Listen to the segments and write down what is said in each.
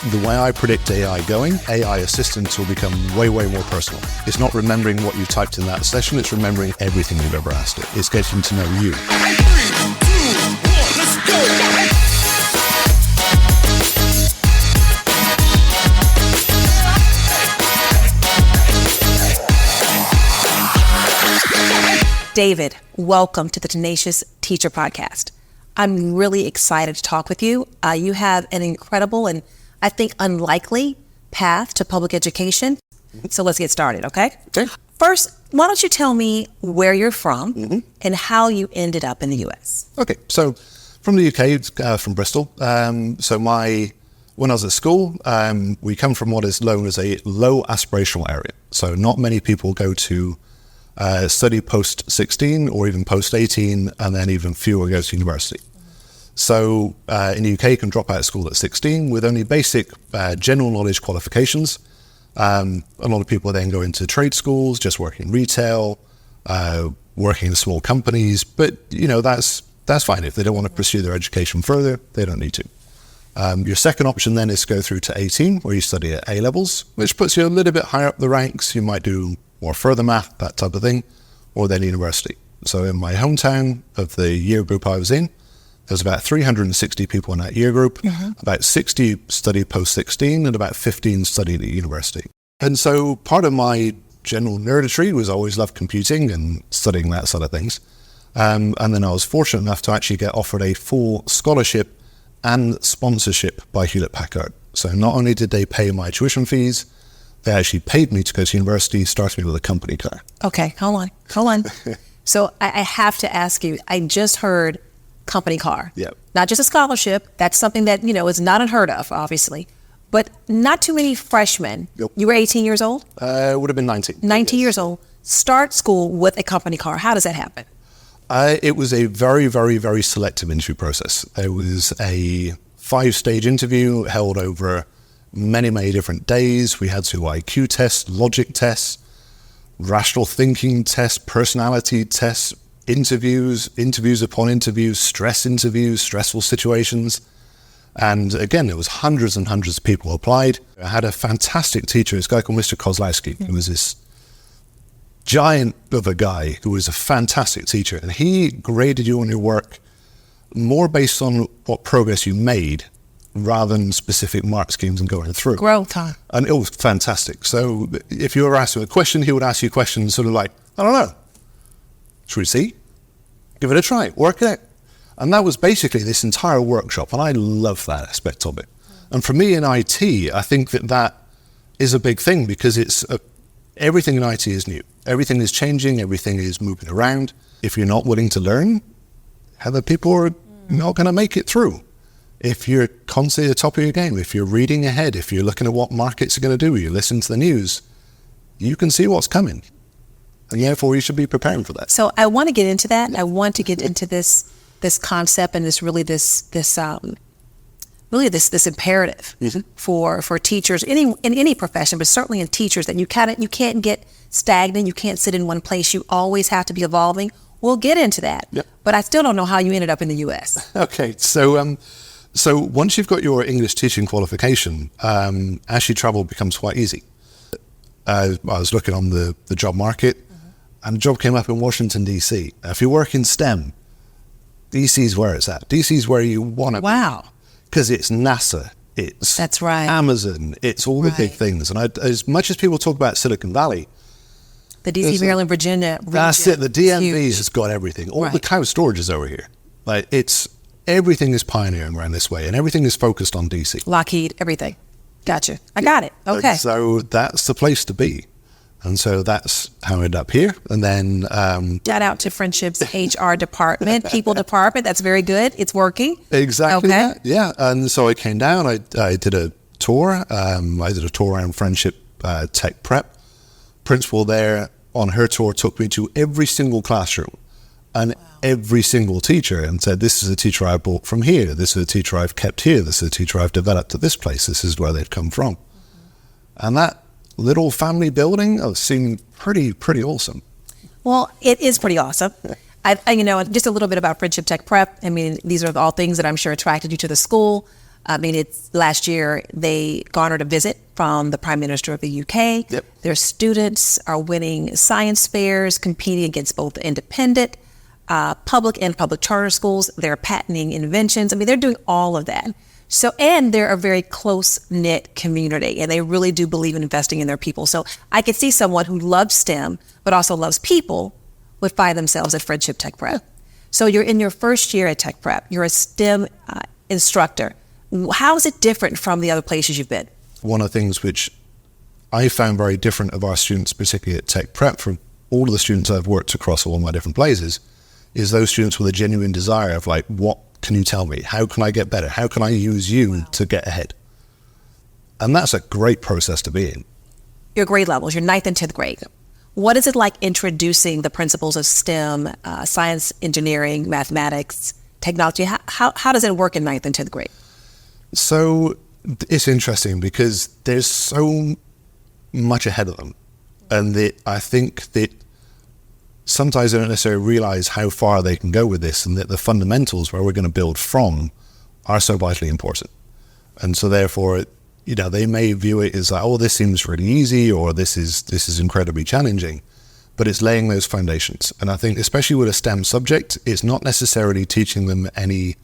The way I predict AI going, AI assistants will become way, way more personal. It's not remembering what you typed in that session, it's remembering everything you've ever asked it. It's getting to know you. 3, 2, 1, let's go! David, welcome to the Tenacious Teacher Podcast. I'm really excited to talk with you. You have an incredible and I think unlikely path to public education. So let's get started, okay? Okay. First, why don't you tell me where you're from and how you ended up in the U.S.? Okay, so from the UK, from Bristol. When I was at school, we come from what is known as a low aspirational area. So not many people go to study post-16 or even post-18, and then even fewer go to university. So in the UK, you can drop out of school at 16 with only basic general knowledge qualifications. A lot of people then go into trade schools, just working retail, working in small companies, but that's fine. If they don't want to pursue their education further, they don't need to. Your second option then is to go through to 18, where you study at A levels, which puts you a little bit higher up the ranks. You might do more further math, that type of thing, or then university. So in my hometown of the year group I was in, there was about 360 people in that year group. About 60 studied post-16 and about 15 studied at university. And so part of my general nerdistry was I always loved computing and studying that sort of things. And then I was fortunate enough to actually get offered a full scholarship and sponsorship by Hewlett-Packard. So not only did they pay my tuition fees, they actually paid me to go to university, started me with a company car. Okay, hold on. So I have to ask you, I just heard company car. Yeah. Not just a scholarship. That's something that, is not unheard of, obviously. But not too many freshmen. Yep. You were 18 years old? Would have been 19. 19 yes. years old. Start school with a company car. How does that happen? It was a very, very, very selective interview process. It was a 5-stage interview held over many, many different days. We had to IQ tests, logic tests, rational thinking tests, personality tests, interviews upon interviews, stressful situations. And again, there was hundreds and hundreds of people who applied. I had a fantastic teacher, this guy called Mr. Kozlowski, who was this giant of a guy who was a fantastic teacher. And he graded you on your work more based on what progress you made rather than specific mark schemes and going through. Growth, huh? And it was fantastic. So if you were asking a question, he would ask you questions sort of like, I don't know. Should we see? Give it a try, work it out. And that was basically this entire workshop, and I love that aspect of it. And for me in IT, I think that is a big thing because everything in IT is new. Everything is changing, everything is moving around. If you're not willing to learn, other people are not going to make it through. If you're constantly at the top of your game, if you're reading ahead, if you're looking at what markets are going to do, you listen to the news, you can see what's coming. And therefore, you should be preparing for that. So I want to get into that. I want to get into this concept and this imperative for teachers in any profession, but certainly in teachers, that you can't get stagnant. You can't sit in one place. You always have to be evolving. We'll get into that. Yep. But I still don't know how you ended up in the U.S. Okay, so once you've got your English teaching qualification, actually travel becomes quite easy. I was looking on the job market, and a job came up in Washington, D.C. If you work in STEM, D.C. is where it's at. D.C. is where you want to be. Wow. Because it's NASA, That's right. Amazon, it's all the big things. And as much as people talk about Silicon Valley, the D.C., Maryland, Virginia region. That's it. The DMV has got everything. All the cloud storage is over here. Everything is pioneering around this way, and everything is focused on DC. Lockheed, everything. Gotcha. I got it. Okay. So that's the place to be. And so that's how I ended up here. And then... shout out to Friendship's HR department, people department. That's very good. It's working. Exactly. Okay. That. Yeah. And so I came down. I did a tour. I did a tour around Friendship Tech Prep. Principal there on her tour took me to every single classroom and every single teacher and said, this is a teacher I bought from here. This is a teacher I've kept here. This is a teacher I've developed at this place. This is where they've come from. And that little family building seemed pretty awesome. Well, it is pretty awesome. Just a little bit about Friendship Tech Prep. I mean, these are all things that I'm sure attracted you to the school. I mean, it's last year they garnered a visit from the Prime Minister of the UK. Yep. Their students are winning science fairs, competing against both independent, public and public charter schools. They're patenting inventions. I mean, they're doing all of that. So, and they're a very close-knit community, and they really do believe in investing in their people. So I could see someone who loves STEM, but also loves people, would find themselves at Friendship Tech Prep. So you're in your first year at Tech Prep. You're a STEM instructor. How is it different from the other places you've been? One of the things which I found very different of our students, particularly at Tech Prep, from all of the students I've worked across all my different places, is those students with a genuine desire of like, what can you tell me? How can I get better? How can I use you to get ahead? And that's a great process to be in. Your grade levels, your 9th and 10th grade. What is it like introducing the principles of STEM, science, engineering, mathematics, technology? How does it work in 9th and 10th grade? So it's interesting because there's so much ahead of them. And I think that sometimes they don't necessarily realize how far they can go with this, and that the fundamentals where we're going to build from are so vitally important. And so therefore, they may view it as like, oh, this seems really easy, or this is incredibly challenging, but it's laying those foundations. And I think especially with a STEM subject, it's not necessarily teaching them any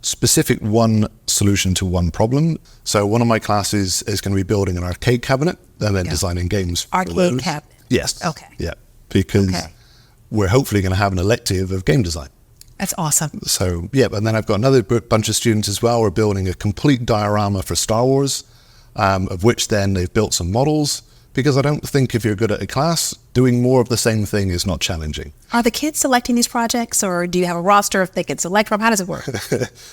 specific one solution to one problem. So one of my classes is going to be building an arcade cabinet and then designing games. Arcade cabinet? Yes. Okay. Yeah, because we're hopefully going to have an elective of game design. That's awesome. So, and then I've got another bunch of students as well. We're building a complete diorama for Star Wars, of which then they've built some models, because I don't think if you're good at a class, doing more of the same thing is not challenging. Are the kids selecting these projects, or do you have a roster if they can select from? How does it work?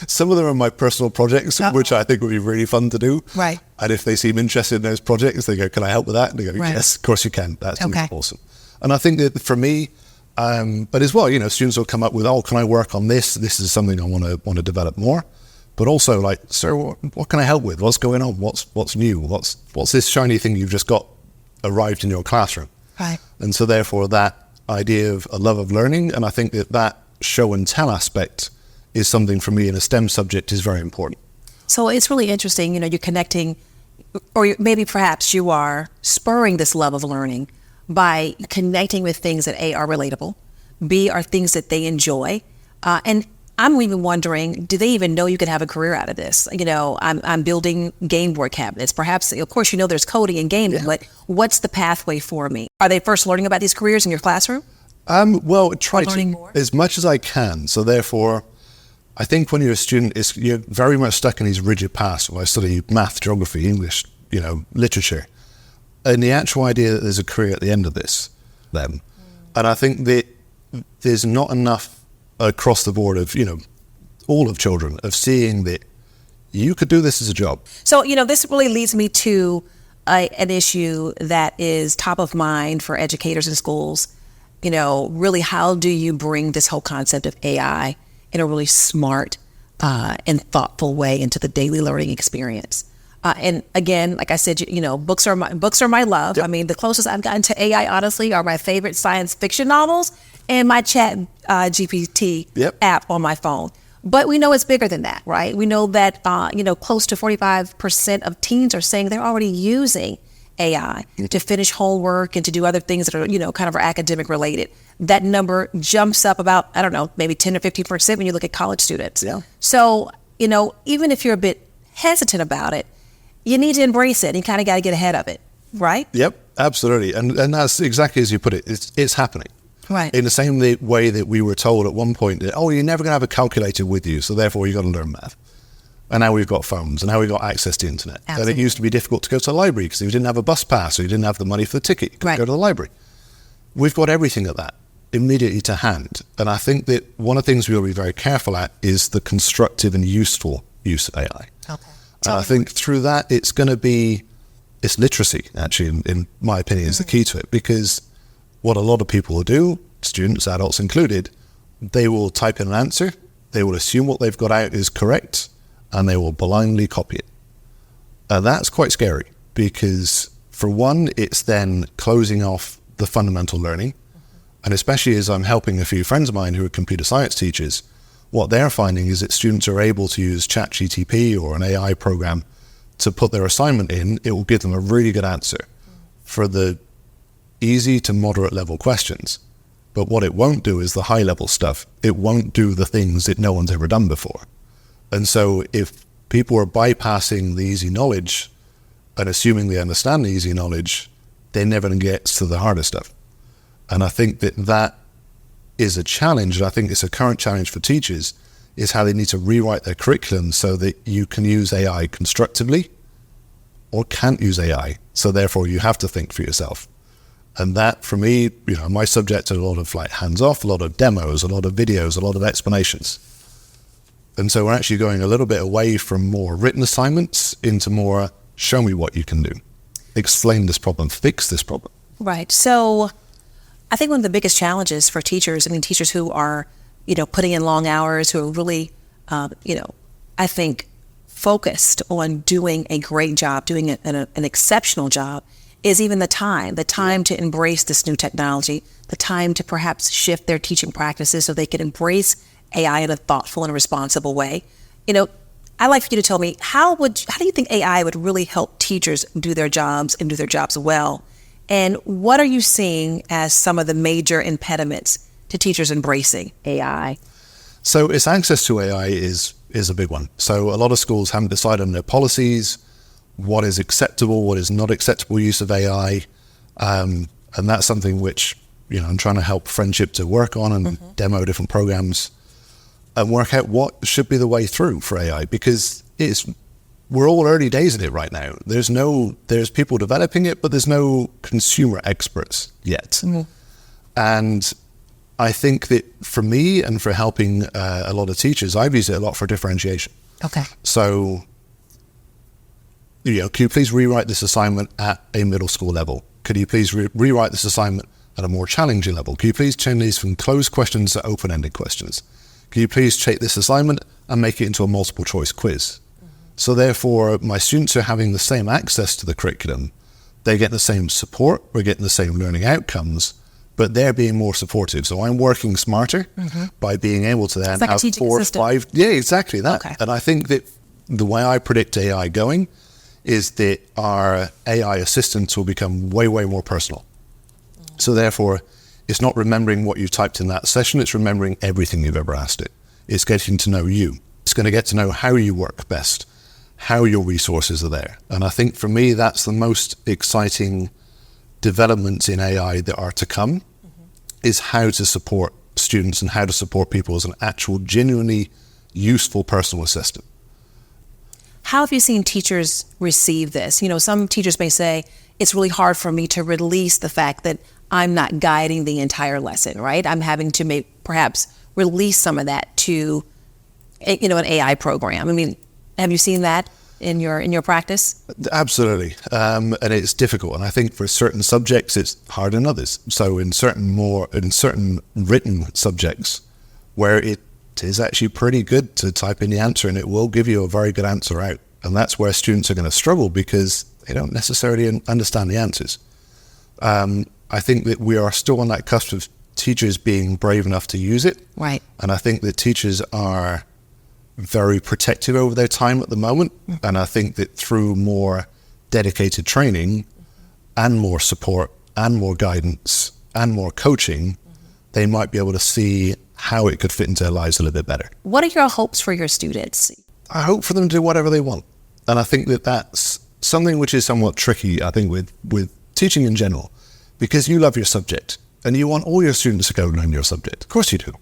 Some of them are my personal projects, which I think would be really fun to do. Right. And if they seem interested in those projects, they go, can I help with that? And they go, yes, of course you can. That's awesome. And I think that for me, but as well, students will come up with, oh, can I work on this? This is something I want to develop more. But also, like, sir, what can I help with? What's going on? What's new? What's this shiny thing you've just got arrived in your classroom? Right. And so therefore, that idea of a love of learning, and I think that show and tell aspect is something for me in a STEM subject is very important. So it's really interesting, you're connecting, or maybe perhaps you are spurring this love of learning by connecting with things that A, are relatable, B, are things that they enjoy. And I'm even wondering, do they even know you can have a career out of this? I'm building game board cabinets. Perhaps, of course, there's coding and gaming, but what's the pathway for me? Are they first learning about these careers in your classroom? Well, try learning to, more? As much as I can. So therefore, I think when you're a student, you're very much stuck in these rigid paths. Well, I study math, geography, English, literature. And the actual idea that there's a career at the end of this, then. And I think that there's not enough across the board of, all of children, of seeing that you could do this as a job. So, this really leads me to an issue that is top of mind for educators in schools. Really, how do you bring this whole concept of AI in a really smart and thoughtful way into the daily learning experience? And again, like I said, books are my love. Yep. I mean, the closest I've gotten to AI, honestly, are my favorite science fiction novels and my Chat GPT app on my phone. But we know it's bigger than that, right? We know that, close to 45% of teens are saying they're already using AI to finish homework and to do other things that are, kind of academic related. That number jumps up about, maybe 10 or 15% when you look at college students. Yeah. So, even if you're a bit hesitant about it, you need to embrace it, and you kind of got to get ahead of it, right? Yep, absolutely. And that's exactly as you put it. It's happening. Right. In the same way that we were told at one point that, you're never going to have a calculator with you, so therefore you've got to learn math. And now we've got phones, and now we've got access to the internet. Absolutely. And it used to be difficult to go to the library because if you didn't have a bus pass or you didn't have the money for the ticket, you couldn't go to the library. We've got everything at that immediately to hand. And I think that one of the things we'll be very careful at is the constructive and useful use of AI. Okay. I think through that, it's literacy, actually, in my opinion, is the key to it. Because what a lot of people will do, students, adults included, they will type in an answer, they will assume what they've got out is correct, and they will blindly copy it. That's quite scary, because for one, it's then closing off the fundamental learning. And especially as I'm helping a few friends of mine who are computer science teachers, what they're finding is that students are able to use ChatGPT or an AI program to put their assignment in. It will give them a really good answer for the easy to moderate level questions. But what it won't do is the high level stuff. It won't do the things that no one's ever done before. And so if people are bypassing the easy knowledge and assuming they understand the easy knowledge, they never get to the harder stuff. And I think that is a challenge, and I think it's a current challenge for teachers, is how they need to rewrite their curriculum so that you can use AI constructively or can't use AI. So therefore you have to think for yourself. And that, for me, my subject is a lot of like hands-off, a lot of demos, a lot of videos, a lot of explanations. And so we're actually going a little bit away from more written assignments into more, show me what you can do. Explain this problem, fix this problem. Right. So I think one of the biggest challenges for teachers, teachers who are, putting in long hours, who are really, I think focused on doing a great job, doing an exceptional job, is even the time to embrace this new technology, the time to perhaps shift their teaching practices so they can embrace AI in a thoughtful and responsible way. I'd like for you to tell me, how do you think AI would really help teachers do their jobs and do their jobs well? And what are you seeing as some of the major impediments to teachers embracing AI? So its access to AI is a big one. So a lot of schools haven't decided on their policies, what is acceptable, what is not acceptable use of AI. And that's something which, I'm trying to help Friendship to work on and demo different programs and work out what should be the way through for AI, because we're all early days in it right now. There's people developing it, but there's no consumer experts yet. And I think that for me and for helping a lot of teachers, I've used it a lot for differentiation. Okay. So, can you please rewrite this assignment at a middle school level? Could you please rewrite this assignment at a more challenging level? Can you please change these from closed questions to open-ended questions? Can you please take this assignment and make it into a multiple choice quiz? So therefore, my students are having the same access to the curriculum. They get the same support, we're getting the same learning outcomes, but they're being more supportive. So I'm working smarter by being able to then like have 4 or 5. Yeah, exactly that. Okay. And I think that the way I predict AI going is that our AI assistants will become way, way more personal. So therefore, it's not remembering what you typed in that session, it's remembering everything you've ever asked it. It's getting to know you. It's going to get to know how you work best, how your resources are there. And I think for me, that's the most exciting developments in AI that are to come, is how to support students and how to support people as an actual genuinely useful personal assistant. How have you seen teachers receive this? Some teachers may say, it's really hard for me to release the fact that I'm not guiding the entire lesson, right? I'm having to perhaps release some of that to, an AI program. Have you seen that in your practice? Absolutely. And it's difficult. And I think for certain subjects, it's harder than others. So in certain written subjects where it is actually pretty good to type in the answer and it will give you a very good answer out. And that's where students are going to struggle because they don't necessarily understand the answers. I think that we are still on that cusp of teachers being brave enough to use it. Right. And I think that teachers are very protective over their time at the moment. And I think that through more dedicated training and more support and more guidance and more coaching, they might be able to see how it could fit into their lives a little bit better. What are your hopes for your students? I hope for them to do whatever they want. And I think that that's something which is somewhat tricky, I think, with teaching in general, because you love your subject and you want all your students to go learn your subject. Of course you do.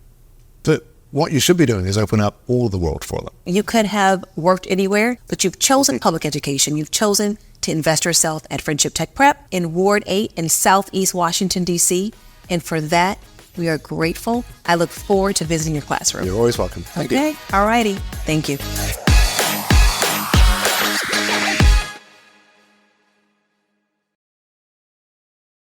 But what you should be doing is open up all the world for them. You could have worked anywhere, but you've chosen public education. You've chosen to invest yourself at Friendship Tech Prep in Ward 8 in Southeast Washington, D.C. And for that, we are grateful. I look forward to visiting your classroom. You're always welcome. Thank you. Okay. All righty. Thank you.